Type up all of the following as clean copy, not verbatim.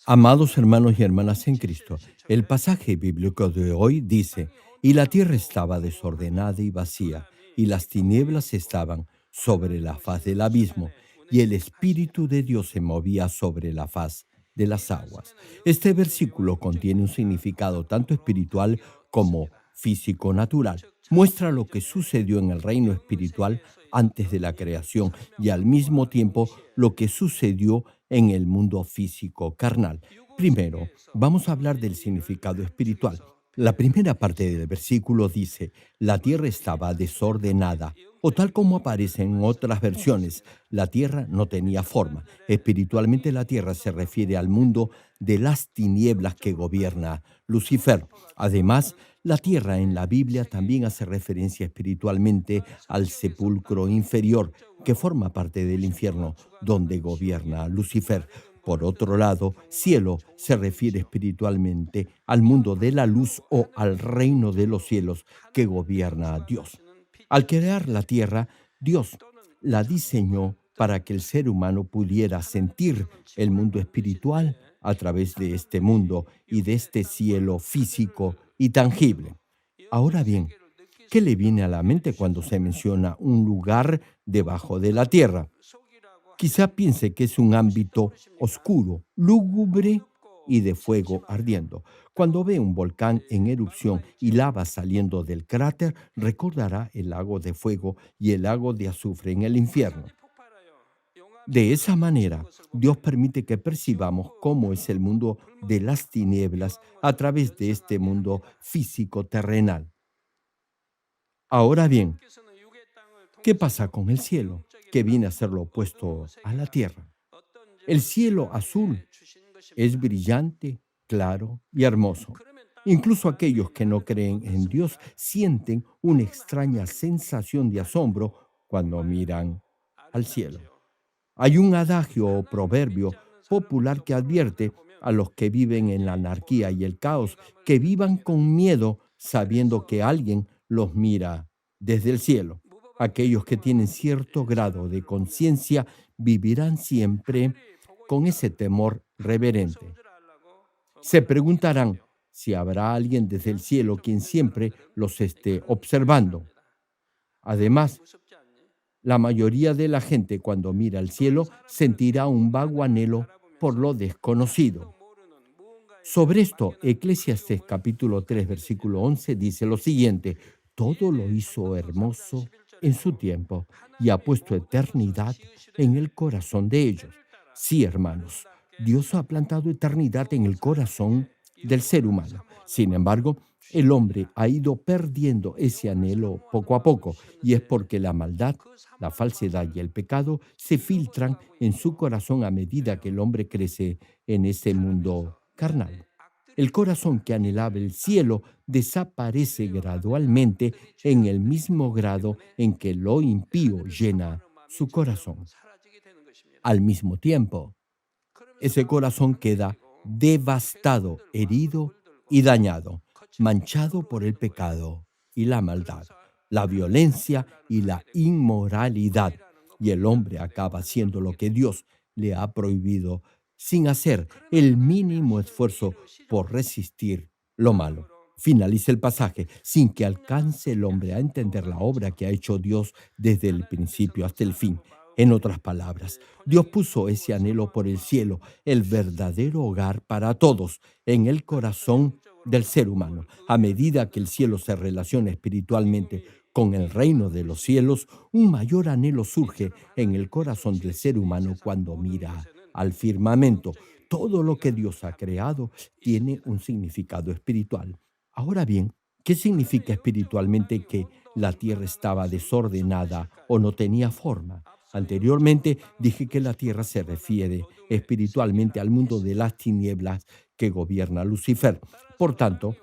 Amados hermanos y hermanas en Cristo, el pasaje bíblico de hoy dice, y la tierra estaba desordenada y vacía, y las tinieblas estaban sobre la faz del abismo, y el Espíritu de Dios se movía sobre la faz de las aguas. Este versículo contiene un significado tanto espiritual como físico-natural. Muestra lo que sucedió en el reino espiritual antes de la creación y al mismo tiempo lo que sucedió en el mundo físico carnal. Primero, vamos a hablar del significado espiritual. La primera parte del versículo dice, la tierra estaba desordenada, o tal como aparece en otras versiones, la tierra no tenía forma. Espiritualmente la tierra se refiere al mundo de las tinieblas que gobierna Lucifer. Además, la tierra en la Biblia también hace referencia espiritualmente al sepulcro inferior, que forma parte del infierno, donde gobierna Lucifer. Por otro lado, cielo se refiere espiritualmente al mundo de la luz o al reino de los cielos que gobierna a Dios. Al crear la tierra, Dios la diseñó para que el ser humano pudiera sentir el mundo espiritual a través de este mundo y de este cielo físico y tangible. Ahora bien, ¿qué le viene a la mente cuando se menciona un lugar debajo de la tierra? Quizá piense que es un ámbito oscuro, lúgubre y de fuego ardiendo. Cuando ve un volcán en erupción y lava saliendo del cráter, recordará el lago de fuego y el lago de azufre en el infierno. De esa manera, Dios permite que percibamos cómo es el mundo de las tinieblas a través de este mundo físico terrenal. Ahora bien, ¿qué pasa con el cielo, que viene a ser lo opuesto a la tierra? El cielo azul es brillante, claro y hermoso. Incluso aquellos que no creen en Dios sienten una extraña sensación de asombro cuando miran al cielo. Hay un adagio o proverbio popular que advierte a los que viven en la anarquía y el caos que vivan con miedo sabiendo que alguien los mira desde el cielo. Aquellos que tienen cierto grado de conciencia vivirán siempre con ese temor reverente. Se preguntarán si habrá alguien desde el cielo quien siempre los esté observando. Además, la mayoría de la gente cuando mira al cielo sentirá un vago anhelo por lo desconocido. Sobre esto, Eclesiastés capítulo 3, versículo 11 dice lo siguiente, todo lo hizo hermoso en su tiempo y ha puesto eternidad en el corazón de ellos. Sí, hermanos, Dios ha plantado eternidad en el corazón del ser humano. Sin embargo, el hombre ha ido perdiendo ese anhelo poco a poco y es porque la maldad, la falsedad y el pecado se filtran en su corazón a medida que el hombre crece en este mundo carnal. El corazón que anhelaba el cielo desaparece gradualmente en el mismo grado en que lo impío llena su corazón. Al mismo tiempo, ese corazón queda devastado, herido y dañado, manchado por el pecado y la maldad, la violencia y la inmoralidad. Y el hombre acaba haciendo lo que Dios le ha prohibido sin hacer el mínimo esfuerzo por resistir lo malo. Finaliza el pasaje sin que alcance el hombre a entender la obra que ha hecho Dios desde el principio hasta el fin. En otras palabras, Dios puso ese anhelo por el cielo, el verdadero hogar para todos, en el corazón del ser humano. A medida que el cielo se relaciona espiritualmente con el reino de los cielos, un mayor anhelo surge en el corazón del ser humano cuando mira al firmamento. Todo lo que Dios ha creado tiene un significado espiritual. Ahora bien, ¿qué significa espiritualmente que la tierra estaba desordenada o no tenía forma? Anteriormente dije que la tierra se refiere espiritualmente al mundo de las tinieblas que gobierna Lucifer. Por tanto,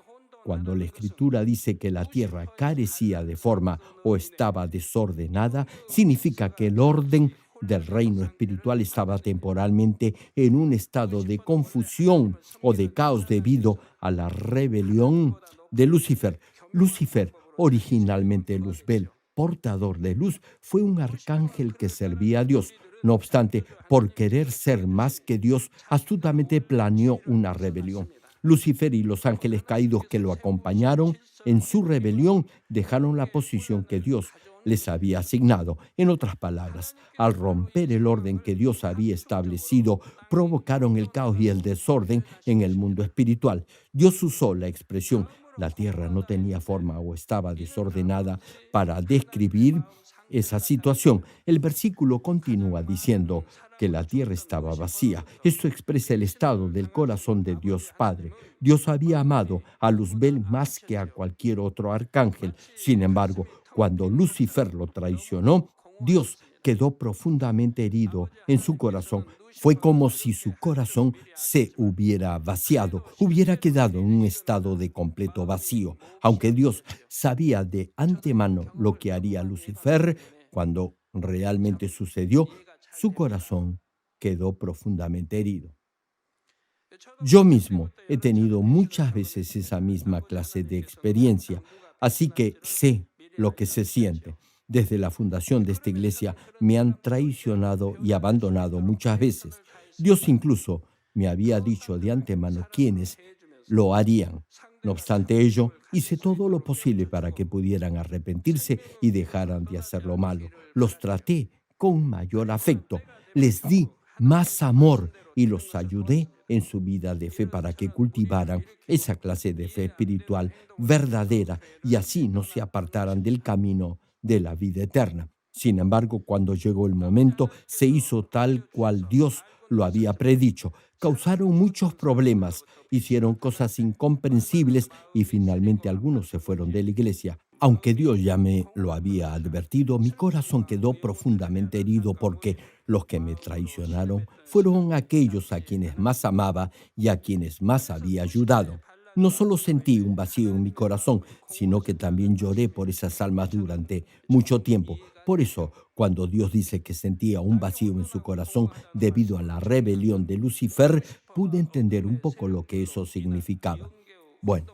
cuando la escritura dice que la tierra carecía de forma o estaba desordenada, significa que el orden del reino espiritual estaba temporalmente en un estado de confusión o de caos debido a la rebelión de Lucifer. Lucifer, originalmente Luzbel, portador de luz, fue un arcángel que servía a Dios. No obstante, por querer ser más que Dios, astutamente planeó una rebelión. Lucifer y los ángeles caídos que lo acompañaron en su rebelión dejaron la posición que Dios les había asignado. En otras palabras, al romper el orden que Dios había establecido, provocaron el caos y el desorden en el mundo espiritual. Dios usó la expresión la tierra no tenía forma o estaba desordenada para describir esa situación. El versículo continúa diciendo que la tierra estaba vacía. Esto expresa el estado del corazón de Dios Padre. Dios había amado a Luzbel más que a cualquier otro arcángel. Sin embargo, cuando Lucifer lo traicionó, Dios quedó profundamente herido en su corazón. Fue como si su corazón se hubiera vaciado, hubiera quedado en un estado de completo vacío. Aunque Dios sabía de antemano lo que haría Lucifer cuando realmente sucedió, su corazón quedó profundamente herido. Yo mismo he tenido muchas veces esa misma clase de experiencia, así que sé lo que se siente. Desde la fundación de esta iglesia me han traicionado y abandonado muchas veces. Dios incluso me había dicho de antemano quiénes lo harían. No obstante ello, hice todo lo posible para que pudieran arrepentirse y dejaran de hacer lo malo. Los traté con mayor afecto, les di más amor y los ayudé en su vida de fe para que cultivaran esa clase de fe espiritual verdadera y así no se apartaran del camino de la vida eterna. Sin embargo, cuando llegó el momento, se hizo tal cual Dios lo había predicho. Causaron muchos problemas, hicieron cosas incomprensibles y finalmente algunos se fueron de la iglesia. Aunque Dios ya me lo había advertido, mi corazón quedó profundamente herido porque los que me traicionaron fueron aquellos a quienes más amaba y a quienes más había ayudado. No solo sentí un vacío en mi corazón, sino que también lloré por esas almas durante mucho tiempo. Por eso, cuando Dios dice que sentía un vacío en su corazón debido a la rebelión de Lucifer, pude entender un poco lo que eso significaba. Bueno,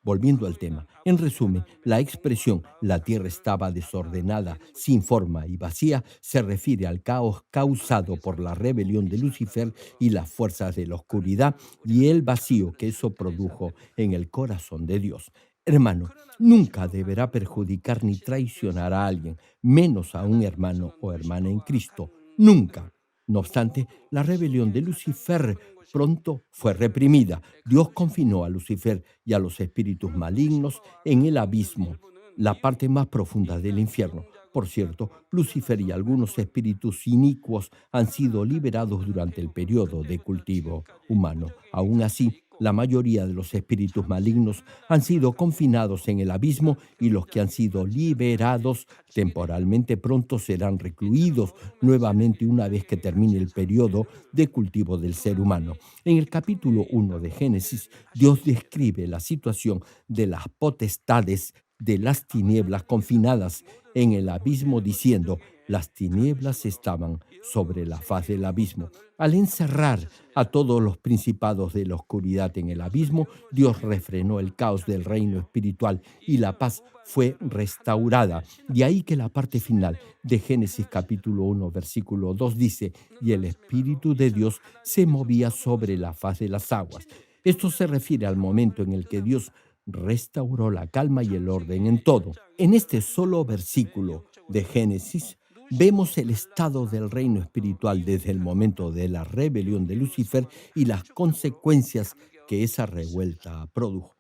volviendo al tema, en resumen, la expresión la tierra estaba desordenada, sin forma y vacía se refiere al caos causado por la rebelión de Lucifer y las fuerzas de la oscuridad y el vacío que eso produjo en el corazón de Dios. Hermano, nunca deberá perjudicar ni traicionar a alguien, menos a un hermano o hermana en Cristo. Nunca. No obstante, la rebelión de Lucifer pronto fue reprimida. Dios confinó a Lucifer y a los espíritus malignos en el abismo, la parte más profunda del infierno. Por cierto, Lucifer y algunos espíritus inicuos han sido liberados durante el periodo de cultivo humano. Aún así, la mayoría de los espíritus malignos han sido confinados en el abismo y los que han sido liberados temporalmente pronto serán recluidos nuevamente una vez que termine el periodo de cultivo del ser humano. En el capítulo 1 de Génesis, Dios describe la situación de las potestades de las tinieblas confinadas en el abismo diciendo, las tinieblas estaban sobre la faz del abismo. Al encerrar a todos los principados de la oscuridad en el abismo, Dios refrenó el caos del reino espiritual y la paz fue restaurada. De ahí que la parte final de Génesis capítulo 1, versículo 2 dice, y el Espíritu de Dios se movía sobre la faz de las aguas. Esto se refiere al momento en el que Dios restauró la calma y el orden en todo. En este solo versículo de Génesis, vemos el estado del reino espiritual desde el momento de la rebelión de Lucifer y las consecuencias que esa revuelta produjo.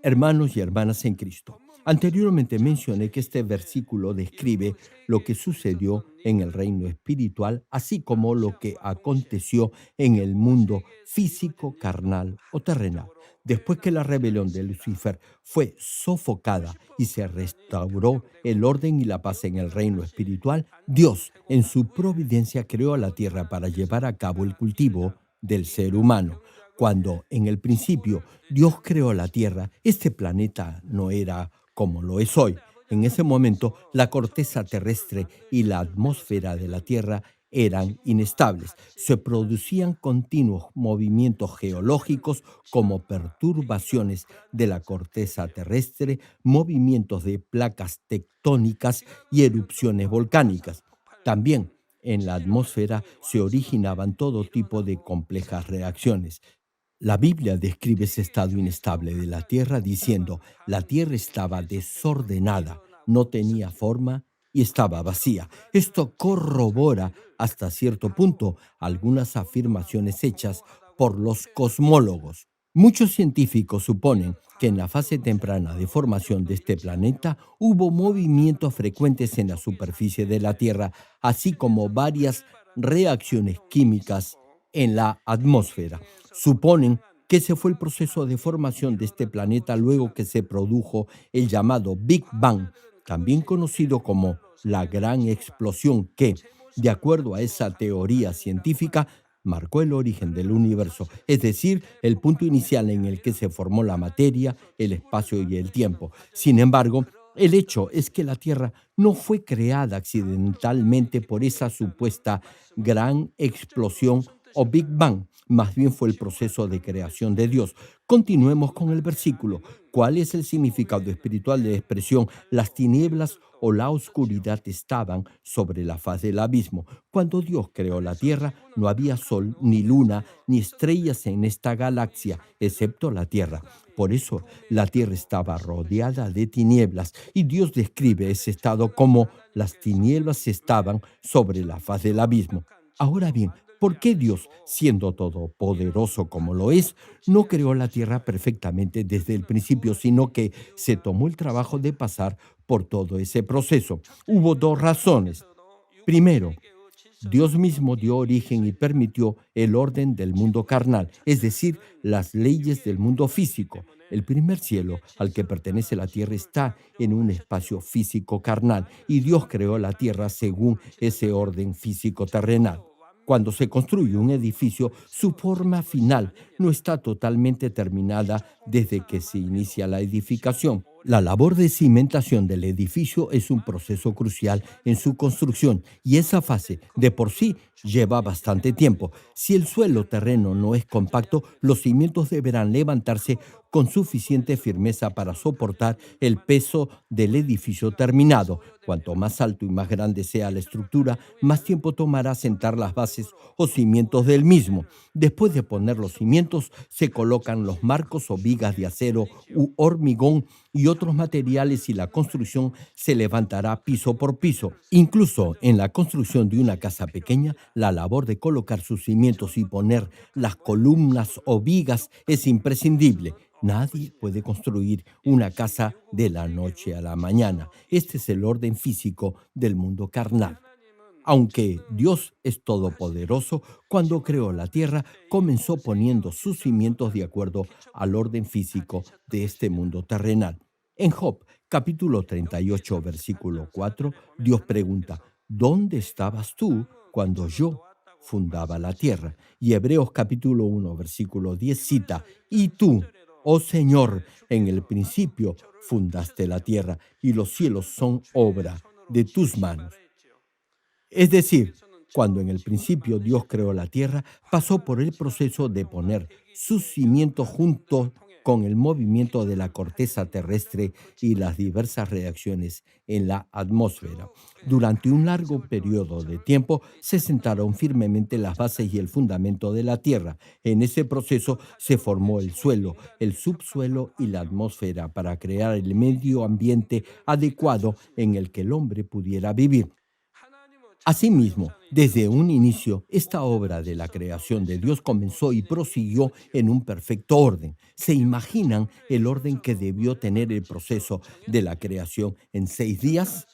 Hermanos y hermanas en Cristo, anteriormente mencioné que este versículo describe lo que sucedió en el reino espiritual, así como lo que aconteció en el mundo físico, carnal o terrenal. Después que la rebelión de Lucifer fue sofocada y se restauró el orden y la paz en el reino espiritual, Dios en su providencia creó la tierra para llevar a cabo el cultivo del ser humano. Cuando en el principio Dios creó la tierra, este planeta no era como lo es hoy. En ese momento, la corteza terrestre y la atmósfera de la Tierra eran inestables. Se producían continuos movimientos geológicos como perturbaciones de la corteza terrestre, movimientos de placas tectónicas y erupciones volcánicas. También En la atmósfera se originaban todo tipo de complejas reacciones. La Biblia describe ese estado inestable de la tierra diciendo, la tierra estaba desordenada, no tenía forma y estaba vacía. Esto corrobora hasta cierto punto algunas afirmaciones hechas por los cosmólogos. Muchos científicos suponen que en la fase temprana de formación de este planeta hubo movimientos frecuentes en la superficie de la Tierra, así como varias reacciones químicas en la atmósfera. Suponen que ese fue el proceso de formación de este planeta luego que se produjo el llamado Big Bang, también conocido como la gran explosión que, de acuerdo a esa teoría científica, marcó el origen del universo, es decir, el punto inicial en el que se formó la materia, el espacio y el tiempo. Sin embargo, el hecho es que la Tierra no fue creada accidentalmente por esa supuesta gran explosión o Big Bang, más bien fue el proceso de creación de Dios. Continuemos con el versículo. ¿Cuál es el significado espiritual de la expresión las tinieblas o la oscuridad estaban sobre la faz del abismo? Cuando Dios creó la tierra, no había sol, ni luna, ni estrellas en esta galaxia, excepto la tierra. Por eso la tierra estaba rodeada de tinieblas y Dios describe ese estado como las tinieblas estaban sobre la faz del abismo. Ahora bien, ¿por qué Dios, siendo todopoderoso como lo es, no creó la tierra perfectamente desde el principio, sino que se tomó el trabajo de pasar por todo ese proceso? Hubo dos razones. Primero, Dios mismo dio origen y permitió el orden del mundo carnal, es decir, las leyes del mundo físico. El primer cielo al que pertenece la tierra está en un espacio físico carnal y Dios creó la tierra según ese orden físico terrenal. Cuando se construye un edificio, su forma final no está totalmente terminada desde que se inicia la edificación. La labor de cimentación del edificio es un proceso crucial en su construcción y esa fase de por sí lleva bastante tiempo. Si el suelo terreno no es compacto, los cimientos deberán levantarse con suficiente firmeza para soportar el peso del edificio terminado. Cuanto más alto y más grande sea la estructura, más tiempo tomará sentar las bases o cimientos del mismo. Después de poner los cimientos, se colocan los marcos o vigas de acero u hormigón y otros materiales y la construcción se levantará piso por piso. Incluso en la construcción de una casa pequeña, la labor de colocar sus cimientos y poner las columnas o vigas es imprescindible. Nadie puede construir una casa de la noche a la mañana. Este es el orden físico del mundo carnal. Aunque Dios es todopoderoso, cuando creó la tierra, comenzó poniendo sus cimientos de acuerdo al orden físico de este mundo terrenal. En Job, capítulo 38, versículo 4, Dios pregunta, ¿dónde estabas tú cuando yo fundaba la tierra? Y Hebreos capítulo 1, versículo 10 cita, y tú, oh Señor, en el principio fundaste la tierra y los cielos son obra de tus manos. Es decir, cuando en el principio Dios creó la tierra, pasó por el proceso de poner sus cimientos junto con el movimiento de la corteza terrestre y las diversas reacciones en la atmósfera. Durante un largo periodo de tiempo se sentaron firmemente las bases y el fundamento de la tierra. En ese proceso se formó el suelo, el subsuelo y la atmósfera para crear el medio ambiente adecuado en el que el hombre pudiera vivir. Asimismo, desde un inicio, esta obra de la creación de Dios comenzó y prosiguió en un perfecto orden. ¿Se imaginan el orden que debió tener el proceso de la creación en 6 días?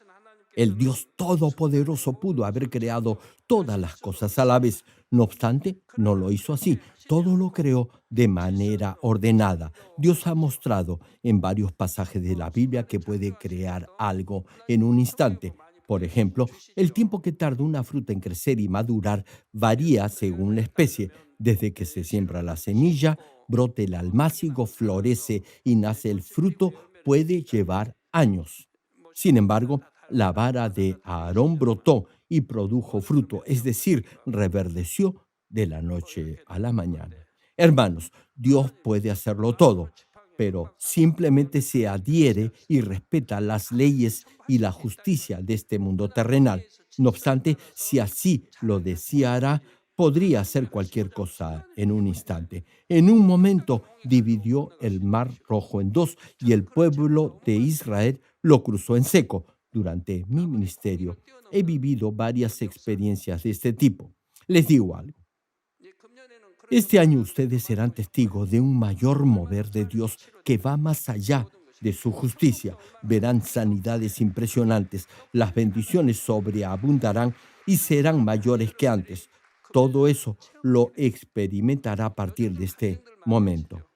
El Dios Todopoderoso pudo haber creado todas las cosas a la vez. No obstante, no lo hizo así. Todo lo creó de manera ordenada. Dios ha mostrado en varios pasajes de la Biblia que puede crear algo en un instante. Por ejemplo, el tiempo que tarda una fruta en crecer y madurar varía según la especie. Desde que se siembra la semilla, brote el almácigo, florece y nace el fruto, puede llevar años. Sin embargo, la vara de Aarón brotó y produjo fruto, es decir, reverdeció de la noche a la mañana. Hermanos, Dios puede hacerlo todo. pero simplemente se adhiere y respeta las leyes y la justicia de este mundo terrenal. No obstante, si así lo deseara, podría hacer cualquier cosa en un instante. En un momento dividió el mar Rojo en dos y el pueblo de Israel lo cruzó en seco. Durante mi ministerio he vivido varias experiencias de este tipo. Les digo algo. Este año ustedes serán testigos de un mayor mover de Dios que va más allá de su justicia. Verán sanidades impresionantes, las bendiciones sobreabundarán y serán mayores que antes. Todo eso lo experimentará a partir de este momento.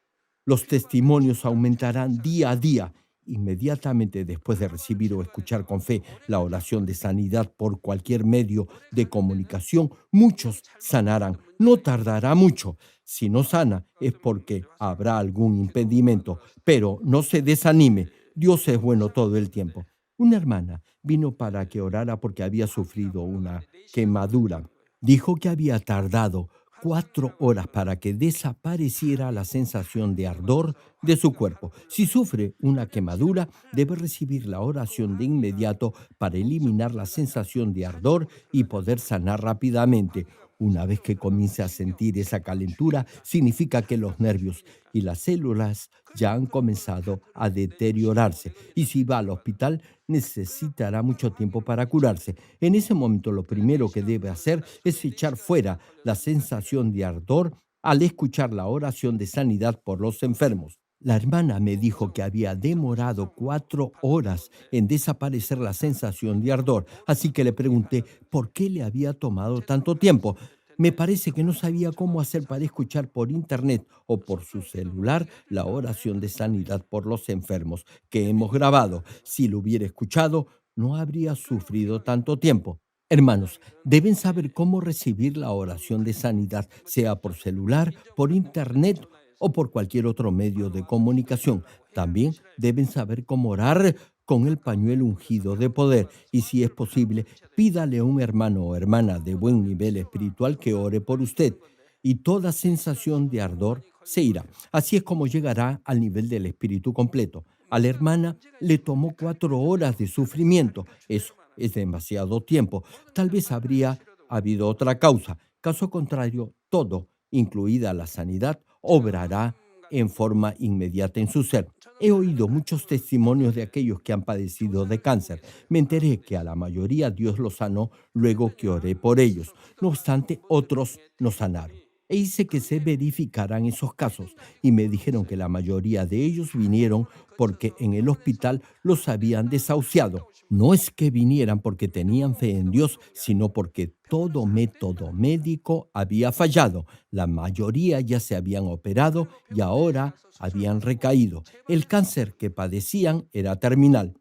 Los testimonios aumentarán día a día. Inmediatamente después de recibir o escuchar con fe la oración de sanidad por cualquier medio de comunicación, muchos sanarán. No tardará mucho. Si no sana es porque habrá algún impedimento, pero no se desanime. Dios es bueno todo el tiempo. Una hermana vino para que orara porque había sufrido una quemadura. Dijo que había tardado 4 horas para que desapareciera la sensación de ardor de su cuerpo. Si sufre una quemadura, debe recibir la oración de inmediato para eliminar la sensación de ardor y poder sanar rápidamente. Una vez que comience a sentir esa calentura, significa que los nervios y las células ya han comenzado a deteriorarse. Y si va al hospital, necesitará mucho tiempo para curarse. En ese momento, lo primero que debe hacer es echar fuera la sensación de ardor al escuchar la oración de sanidad por los enfermos. La hermana me dijo que había demorado 4 horas en desaparecer la sensación de ardor, así que le pregunté por qué le había tomado tanto tiempo. Me parece que no sabía cómo hacer para escuchar por internet o por su celular la oración de sanidad por los enfermos que hemos grabado. Si lo hubiera escuchado, no habría sufrido tanto tiempo. Hermanos, deben saber cómo recibir la oración de sanidad, sea por celular, por internet o por cualquier otro medio de comunicación. También deben saber cómo orar con el pañuelo ungido de poder y, si es posible, pídale a un hermano o hermana de buen nivel espiritual que ore por usted y toda sensación de ardor se irá. Así es como llegará al nivel del espíritu completo. A la hermana le tomó 4 horas de sufrimiento. Eso es demasiado tiempo. Tal vez habría habido otra causa. Caso contrario, todo, incluida la sanidad, obrará en forma inmediata en su ser. He oído muchos testimonios de aquellos que han padecido de cáncer. Me enteré que a la mayoría Dios los sanó luego que oré por ellos. No obstante, otros no sanaron. E hice que se verificaran esos casos y me dijeron que la mayoría de ellos vinieron porque en el hospital los habían desahuciado. No es que vinieran porque tenían fe en Dios, sino porque todo método médico había fallado. La mayoría ya se habían operado y ahora habían recaído. El cáncer que padecían era terminal.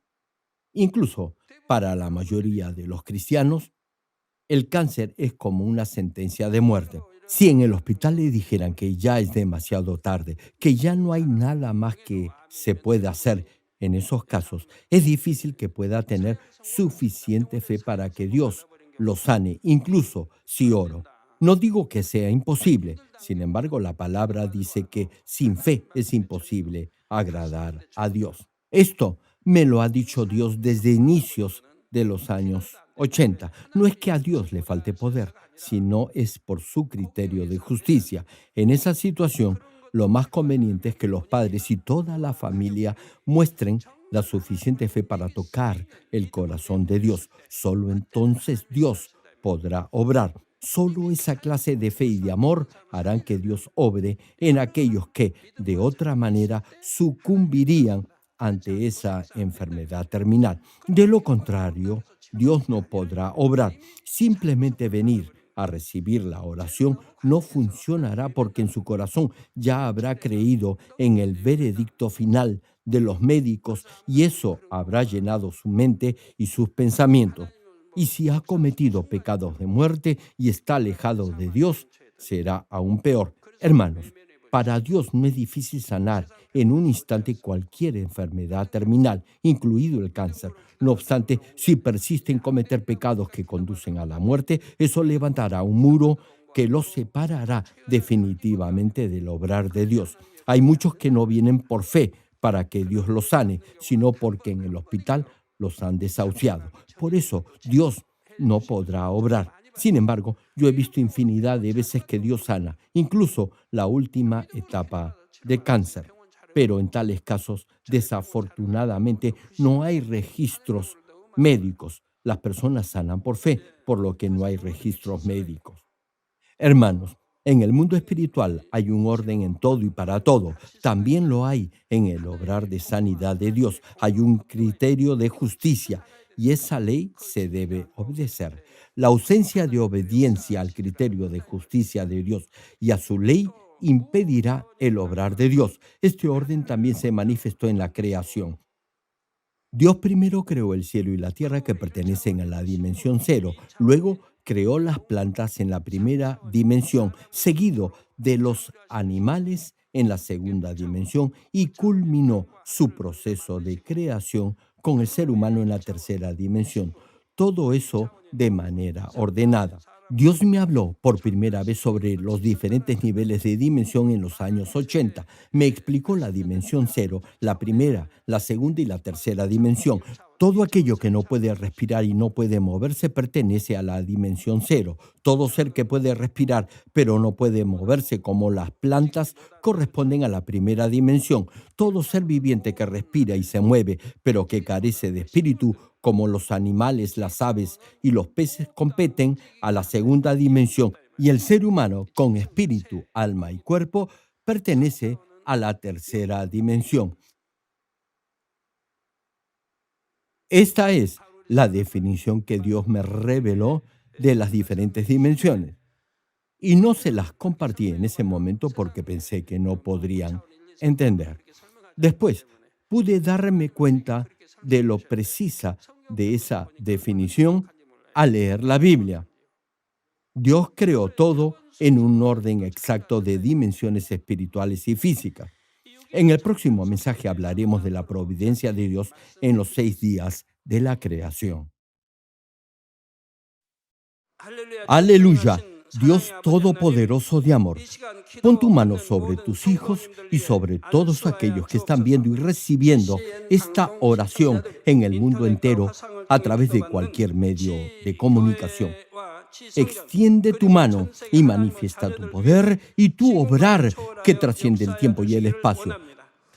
Incluso para la mayoría de los cristianos, el cáncer es como una sentencia de muerte. Si en el hospital le dijeran que ya es demasiado tarde, que ya no hay nada más que se pueda hacer en esos casos, es difícil que pueda tener suficiente fe para que Dios lo sane, incluso si oro. No digo que sea imposible, sin embargo, la palabra dice que sin fe es imposible agradar a Dios. Esto me lo ha dicho Dios desde inicios de los años 80. No es que a Dios le falte poder, sino es por su criterio de justicia. En esa situación, lo más conveniente es que los padres y toda la familia muestren la suficiente fe para tocar el corazón de Dios. Solo entonces Dios podrá obrar. Solo esa clase de fe y de amor harán que Dios obre en aquellos que, de otra manera, sucumbirían ante esa enfermedad terminal. De lo contrario, Dios no podrá obrar. Simplemente venir a recibir la oración no funcionará porque en su corazón ya habrá creído en el veredicto final de los médicos y eso habrá llenado su mente y sus pensamientos. Y si ha cometido pecados de muerte y está alejado de Dios, será aún peor. Hermanos, para Dios no es difícil sanar en un instante cualquier enfermedad terminal, incluido el cáncer. No obstante, si persiste en cometer pecados que conducen a la muerte, eso levantará un muro que los separará definitivamente del obrar de Dios. Hay muchos que no vienen por fe para que Dios los sane, sino porque en el hospital los han desahuciado. Por eso Dios no podrá obrar. Sin embargo, yo he visto infinidad de veces que Dios sana, incluso la última etapa de cáncer. Pero en tales casos, desafortunadamente, no hay registros médicos. Las personas sanan por fe, por lo que no hay registros médicos. Hermanos, en el mundo espiritual hay un orden en todo y para todo. También lo hay en el obrar de sanidad de Dios. Hay un criterio de justicia y esa ley se debe obedecer. La ausencia de obediencia al criterio de justicia de Dios y a su ley impedirá el obrar de Dios. Este orden también se manifestó en la creación. Dios primero creó el cielo y la tierra que pertenecen a la dimensión cero. Luego creó las plantas en la primera dimensión, seguido de los animales en la segunda dimensión y culminó su proceso de creación con el ser humano en la tercera dimensión. Todo eso de manera ordenada. Dios me habló por primera vez sobre los diferentes niveles de dimensión en los años 80. Me explicó la dimensión cero, la primera, la segunda y la tercera dimensión. Todo aquello que no puede respirar y no puede moverse pertenece a la dimensión cero. Todo ser que puede respirar pero no puede moverse, como las plantas, corresponden a la primera dimensión. Todo ser viviente que respira y se mueve pero que carece de espíritu, como los animales, las aves y los peces, competen a la segunda dimensión, y el ser humano, con espíritu, alma y cuerpo, pertenece a la tercera dimensión. Esta es la definición que Dios me reveló de las diferentes dimensiones. Y no se las compartí en ese momento porque pensé que no podrían entender. Después pude darme cuenta de lo precisa de esa definición al leer la Biblia. Dios creó todo en un orden exacto de dimensiones espirituales y físicas. En el próximo mensaje hablaremos de la providencia de Dios en los 6 días de la creación. Aleluya, Dios Todopoderoso de amor. Pon tu mano sobre tus hijos y sobre todos aquellos que están viendo y recibiendo esta oración en el mundo entero a través de cualquier medio de comunicación. Extiende tu mano y manifiesta tu poder y tu obrar que trasciende el tiempo y el espacio.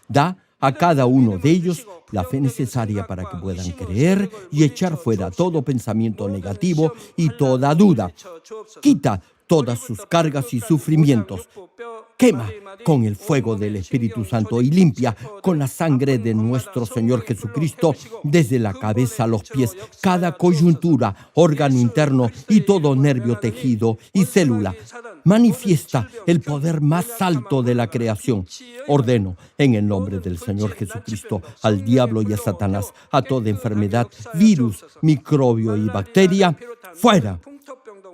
Da a cada uno de ellos la fe necesaria para que puedan creer y echar fuera todo pensamiento negativo y toda duda. Quita todas sus cargas y sufrimientos. Quema con el fuego del Espíritu Santo y limpia con la sangre de nuestro Señor Jesucristo desde la cabeza a los pies, cada coyuntura, órgano interno y todo nervio, tejido y célula. Manifiesta el poder más alto de la creación. Ordeno en el nombre del Señor Jesucristo al diablo y a Satanás, a toda enfermedad, virus, microbio y bacteria, fuera.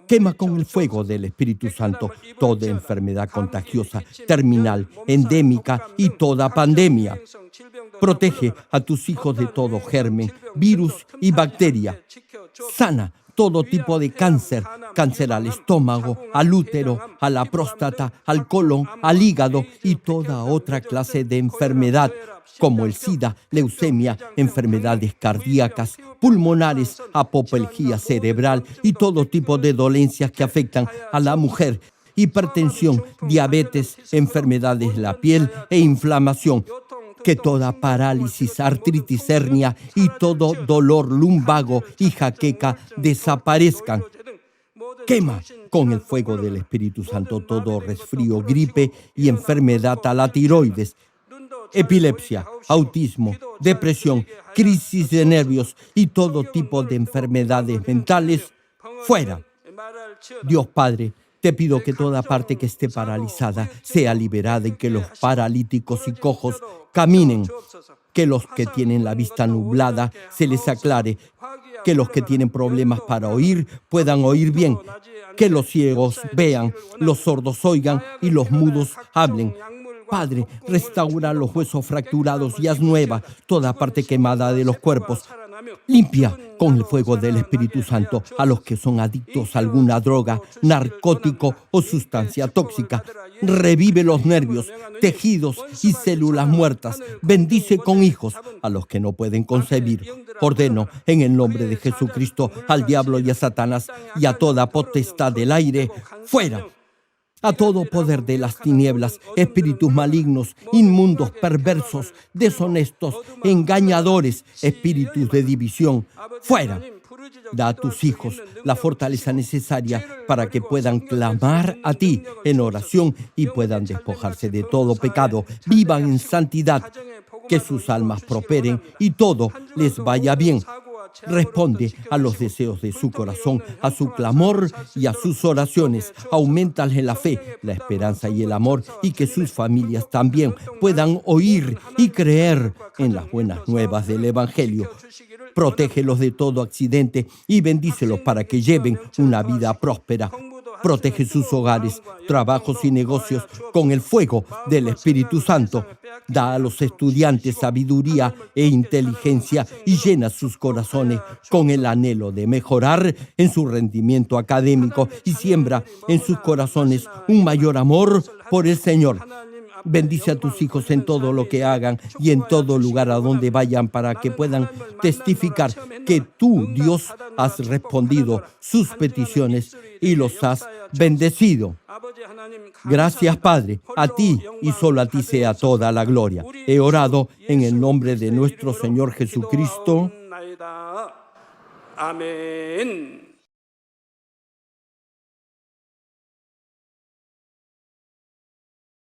Quema con el fuego del Espíritu Santo toda enfermedad contagiosa, terminal, endémica y toda pandemia. Protege a tus hijos de todo germen, virus y bacteria. Sana todo tipo de cáncer, cáncer al estómago, al útero, a la próstata, al colon, al hígado y toda otra clase de enfermedad, como el SIDA, leucemia, enfermedades cardíacas, pulmonares, apoplejía cerebral y todo tipo de dolencias que afectan a la mujer, hipertensión, diabetes, enfermedades de la piel e inflamación. Que toda parálisis, artritis, hernia y todo dolor lumbago y jaqueca desaparezcan. Quema con el fuego del Espíritu Santo todo resfrío, gripe y enfermedad a la tiroides, epilepsia, autismo, depresión, crisis de nervios y todo tipo de enfermedades mentales, fuera. Dios Padre, te pido que toda parte que esté paralizada sea liberada y que los paralíticos y cojos caminen, que los que tienen la vista nublada se les aclare, que los que tienen problemas para oír puedan oír bien, que los ciegos vean, los sordos oigan y los mudos hablen. Padre, restaura los huesos fracturados y haz nueva toda parte quemada de los cuerpos. Limpia con el fuego del Espíritu Santo a los que son adictos a alguna droga, narcótico o sustancia tóxica. Revive los nervios, tejidos y células muertas. Bendice con hijos a los que no pueden concebir. Ordeno en el nombre de Jesucristo al diablo y a Satanás y a toda potestad del aire, fuera. A todo poder de las tinieblas, espíritus malignos, inmundos, perversos, deshonestos, engañadores, espíritus de división, fuera. Da a tus hijos la fortaleza necesaria para que puedan clamar a ti en oración y puedan despojarse de todo pecado, vivan en santidad, que sus almas prosperen y todo les vaya bien. Responde a los deseos de su corazón, a su clamor y a sus oraciones. Auméntale la fe, la esperanza y el amor, y que sus familias también puedan oír y creer en las buenas nuevas del Evangelio. Protégelos de todo accidente y bendícelos para que lleven una vida próspera. Protege sus hogares, trabajos y negocios con el fuego del Espíritu Santo. Da a los estudiantes sabiduría e inteligencia y llena sus corazones con el anhelo de mejorar en su rendimiento académico y siembra en sus corazones un mayor amor por el Señor. Bendice a tus hijos en todo lo que hagan y en todo lugar a donde vayan para que puedan testificar que tú, Dios, has respondido sus peticiones y los has bendecido. Gracias, Padre. A ti y solo a ti sea toda la gloria. He orado en el nombre de nuestro Señor Jesucristo. Amén.